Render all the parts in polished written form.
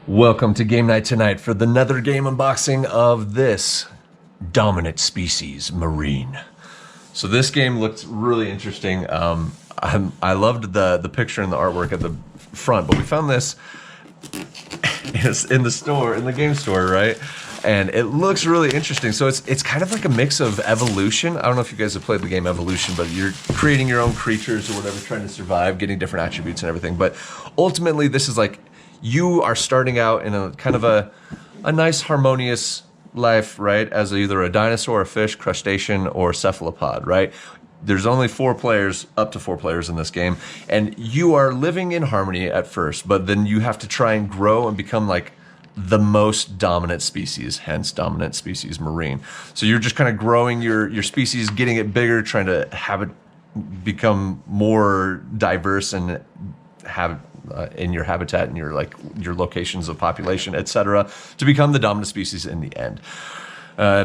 Welcome to Game Night tonight for another game unboxing of this dominant species, Marine. So this game looks really interesting. I loved the picture and the artwork at the front, but we found this in the store, in the game store, right? And it looks really interesting. So it's kind of like a mix of Evolution. I don't know if you guys have played the game Evolution, but you're creating your own creatures or whatever, trying to survive, getting different attributes and everything. But ultimately, this is like you are starting out in a kind of a nice harmonious life, right? As either a dinosaur, a fish, crustacean, or cephalopod, right? There's only 4 players, up to 4 players in this game, and you are living in harmony at first, but then you have to try and grow and become like the most dominant species, hence dominant species Marine. So you're just kind of growing your species, getting it bigger, trying to have it become more diverse and have in your habitat and your locations of population, etc., to become the dominant species in the end.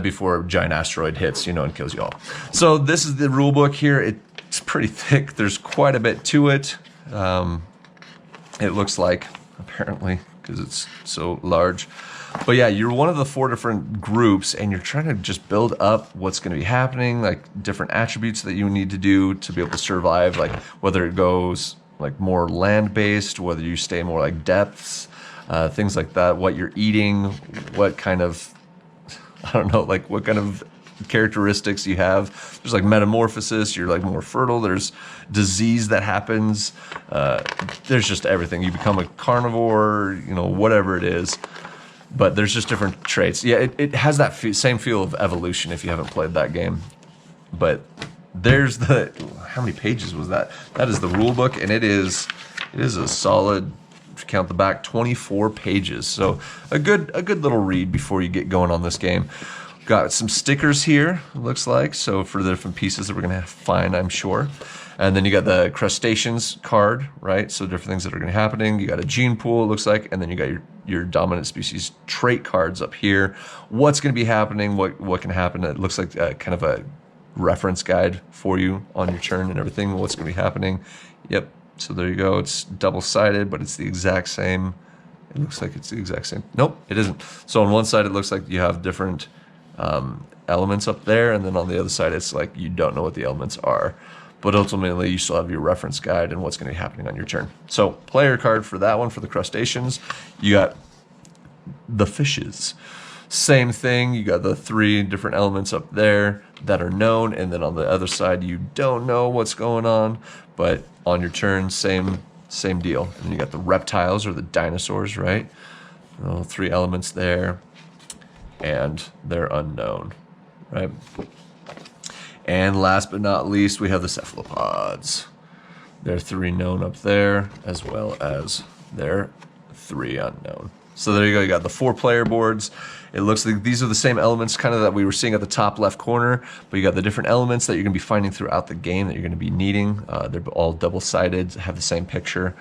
Before a giant asteroid hits, and kills you all. So this is the rule book here. It's pretty thick. There's quite a bit to it. It looks like, apparently, because it's so large. But yeah, you're one of the 4 different groups, and you're trying to just build up what's going to be happening, like different attributes that you need to do to be able to survive, like whether it goes like more land-based, whether you stay more like depths, things like that, what you're eating, what kind of, I don't know, like what kind of characteristics you have. There's like metamorphosis, you're like more fertile, there's disease that happens, there's just everything. You become a carnivore, whatever it is, but there's just different traits. Yeah, it has that same feel of Evolution if you haven't played that game. But there's how many pages was that? That is the rule book, and it is a solid, if you count the back, 24 pages. So a good little read before you get going on this game. Got some stickers here, it looks like, so for the different pieces that we're gonna find, I'm sure. And then you got the crustaceans card, right? So different things that are gonna be happening. You got a gene pool, it looks like, and then you got your dominant species trait cards up here. What's gonna be happening? What can happen? It looks like kind of a reference guide for you on your turn and everything, what's going to be happening. Yep, so there you go. It's double-sided, but it's the exact same. It looks like it's the exact same. Nope, it isn't. So on one side, it looks like you have different elements up there, and then on the other side, it's like you don't know what the elements are. But ultimately, you still have your reference guide and what's going to be happening on your turn. So player card for that one, for the crustaceans. You got the fishes. Same thing, you got the 3 different elements up there that are known, and then on the other side you don't know what's going on, but on your turn, same deal. And you got the reptiles or the dinosaurs, right? 3 elements there, and they're unknown, right? And last but not least, we have the cephalopods. There are 3 known up there, as well as there are 3 unknown. So there you go, you got the 4 player boards. It looks like these are the same elements kind of that we were seeing at the top left corner, but you got the different elements that you're gonna be finding throughout the game that you're gonna be needing. They're all double-sided, have the same picture.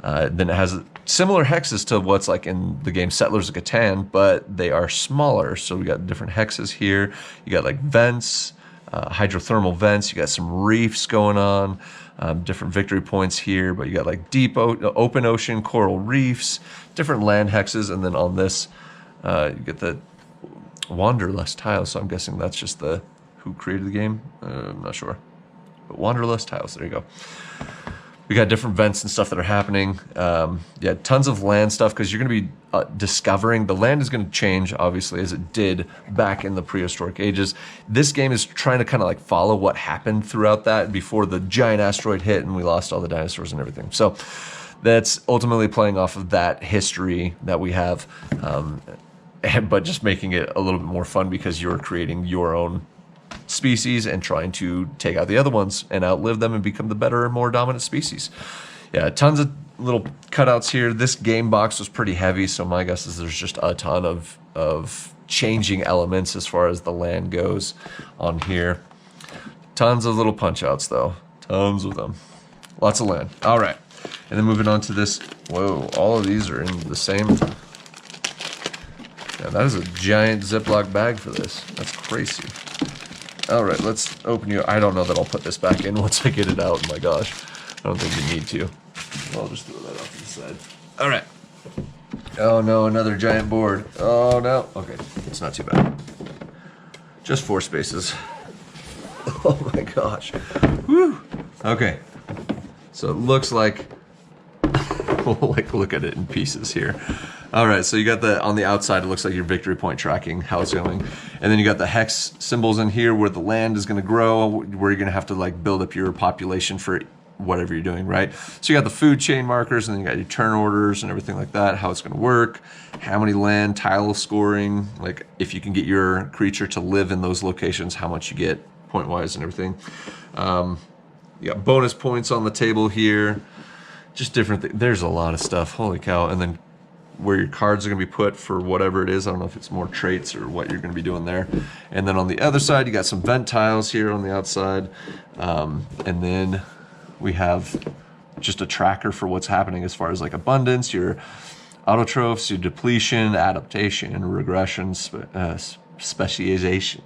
Then it has similar hexes to what's like in the game Settlers of Catan, but they are smaller. So we got different hexes here. You got like vents, hydrothermal vents, you got some reefs going on, different victory points here, but you got like deep open ocean, coral reefs, different land hexes, and then on this, you get the Wanderlust tiles, so I'm guessing that's just who created the game. I'm not sure. But Wanderlust tiles, there you go. We got different vents and stuff that are happening. Yeah, tons of land stuff, because you're going to be discovering. The land is going to change, obviously, as it did back in the prehistoric ages. This game is trying to kind of like follow what happened throughout that before the giant asteroid hit and we lost all the dinosaurs and everything. So that's ultimately playing off of that history that we have. But just making it a little bit more fun because you're creating your own species and trying to take out the other ones and outlive them and become the better and more dominant species. Yeah, tons of little cutouts here. This game box was pretty heavy, so my guess is there's just a ton of changing elements as far as the land goes on here. Tons of little punch outs though. Tons of them. Lots of land. All right. And then moving on to this. Whoa, all of these are in the same. Yeah, that is a giant Ziploc bag for this. That's crazy. All right, let's open you. I don't know that I'll put this back in once I get it out. Oh my gosh. I don't think you need to. I'll just throw that off to the side. All right. Oh no, another giant board. Oh no. Okay, it's not too bad. Just 4 spaces. Oh my gosh. Woo. Okay. So it looks like, like look at it in pieces here. All right, so you got the, on the outside, it looks like your victory point tracking, how it's going. And then you got the hex symbols in here where the land is gonna grow, where you're gonna have to like build up your population for whatever you're doing, right? So you got the food chain markers, and then you got your turn orders and everything like that, how it's gonna work, how many land tile scoring, like if you can get your creature to live in those locations, how much you get point-wise and everything. You got bonus points on the table here, just different things. There's a lot of stuff, holy cow. And then where your cards are going to be put for whatever it is. I don't know if it's more traits or what you're going to be doing there. And then on the other side, you got some vent tiles here on the outside. And then we have just a tracker for what's happening as far as like abundance, your autotrophs, your depletion, adaptation, regression, speciation,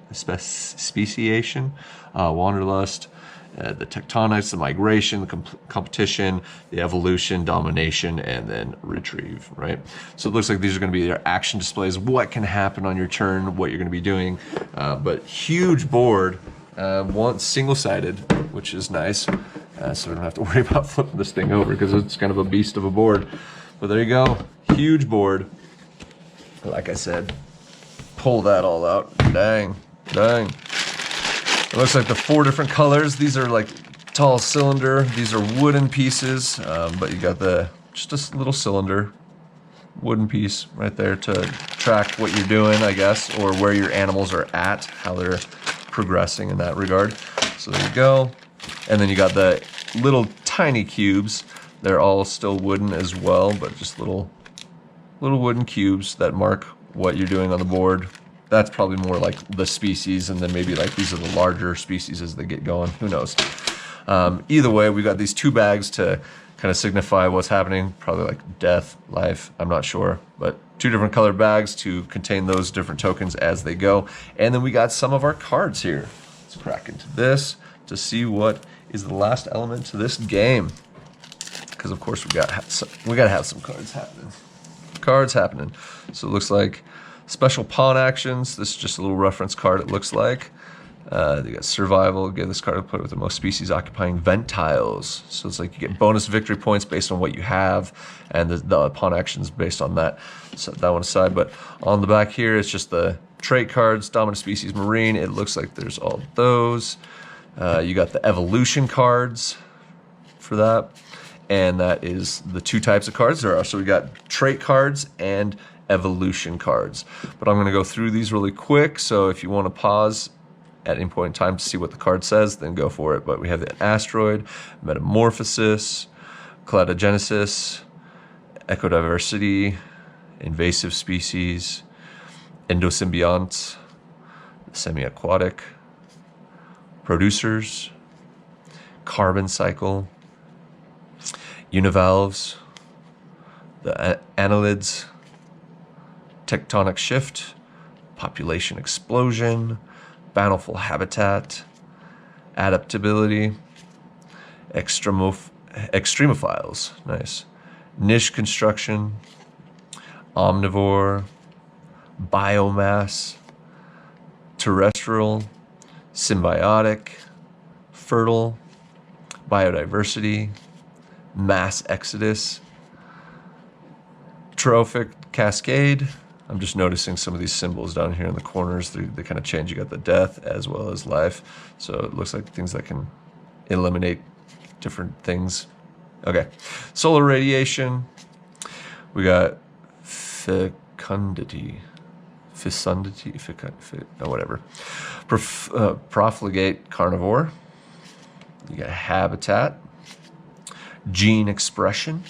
wanderlust, the tectonics, the migration, the competition, the evolution, domination, and then retrieve, right? So it looks like these are going to be their action displays, what can happen on your turn, what you're going to be doing. But huge board, one single-sided, which is nice. So we don't have to worry about flipping this thing over because it's kind of a beast of a board. But there you go, huge board. Like I said, pull that all out. Dang, dang. It looks like the 4 different colors. These are like tall cylinder. These are wooden pieces, but you got just a little cylinder, wooden piece right there to track what you're doing, I guess, or where your animals are at, how they're progressing in that regard. So there you go. And then you got the little tiny cubes. They're all still wooden as well, but just little wooden cubes that mark what you're doing on the board. That's probably more like the species, and then maybe like these are the larger species as they get going. Who knows? Either way, we got these 2 bags to kind of signify what's happening. Probably like death, life, I'm not sure. But 2 different colored bags to contain those different tokens as they go. And then we got some of our cards here. Let's crack into this to see what is the last element to this game. Because of course we gotta have some cards happening. So it looks like special pawn actions. This is just a little reference card, it looks like. You got survival. Give this card to put with the most species occupying vent tiles. So it's like you get bonus victory points based on what you have, and the pawn actions based on that. Set that one aside. But on the back here, it's just the trait cards, dominant species, marine. It looks like there's all those. You got the evolution cards for that, and that is the 2 types of cards there are. So we got trait cards and evolution cards. But I'm going to go through these really quick, so if you want to pause at any point in time to see what the card says, then go for it. But we have the asteroid, metamorphosis, cladogenesis, ecodiversity, invasive species, endosymbiont, semi-aquatic, producers, carbon cycle, univalves, the annelids, tectonic shift, population explosion, bountiful habitat, adaptability, extremophiles, nice, niche construction, omnivore, biomass, terrestrial, symbiotic, fertile, biodiversity, mass exodus, trophic cascade. I'm just noticing some of these symbols down here in the corners. They kind of change. You got the death as well as life. So it looks like things that can eliminate different things. Okay. Solar radiation. We got fecundity. Whatever. Profligate carnivore. You got habitat. Gene expression.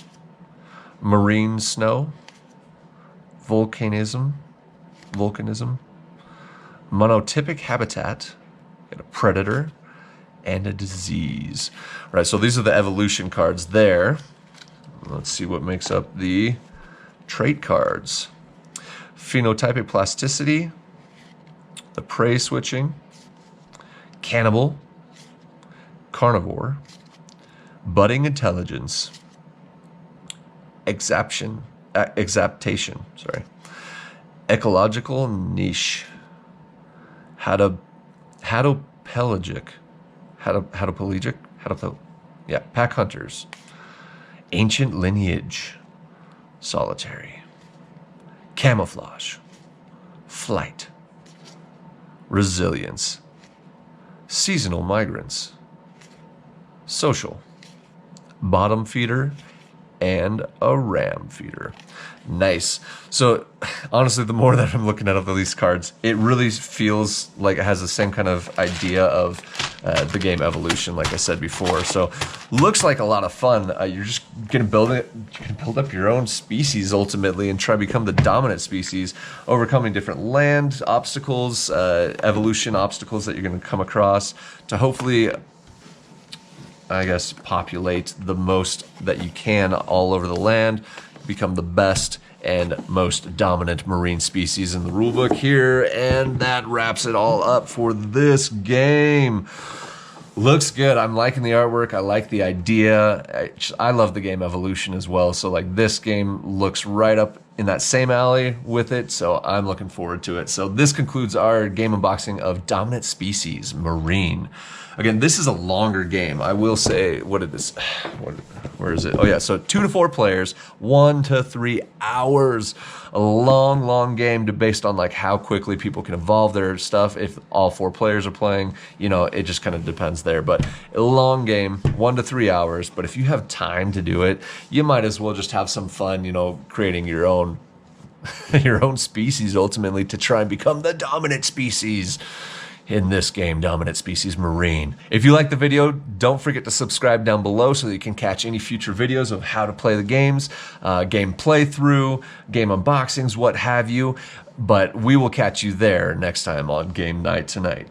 Marine snow. Volcanism, monotypic habitat, got a predator, and a disease. All right, so these are the evolution cards there. Let's see what makes up the trait cards. Phenotypic plasticity, the prey switching, cannibal, carnivore, budding intelligence, exaptation, exaptation, sorry. Ecological niche. Hadopelagic. Yeah, pack hunters. Ancient lineage. Solitary. Camouflage. Flight. Resilience. Seasonal migrants. Social. Bottom feeder and a ram feeder. Nice. So honestly, the more that I'm looking at all these cards, it really feels like it has the same kind of idea of the game Evolution, like I said before. So looks like a lot of fun. You're just gonna build up your own species ultimately and try to become the dominant species, overcoming different land obstacles, evolution obstacles that you're gonna come across to hopefully, I guess, populate the most that you can all over the land, become the best and most dominant marine species in the rulebook here, and that wraps it all up for this game. Looks good. I'm liking the artwork. I like the idea. I love the game Evolution as well, so like this game looks right up in that same alley with it, so I'm looking forward to it. So this concludes our game unboxing of Dominant Species Marine. Again, this is a longer game. I will say, where is it? Oh yeah, so 2 to 4 players, 1 to 3 hours. A long game based on like how quickly people can evolve their stuff. If all 4 players are playing, you know, it just kind of depends there. But a long game, 1 to 3 hours. But if you have time to do it, you might as well just have some fun, you know, creating your own species ultimately to try and become the dominant species in this game, Dominant Species Marine. If you like the video, don't forget to subscribe down below so that you can catch any future videos of how to play the games, game playthrough, game unboxings, what have you. But we will catch you there next time on Game Night Tonight.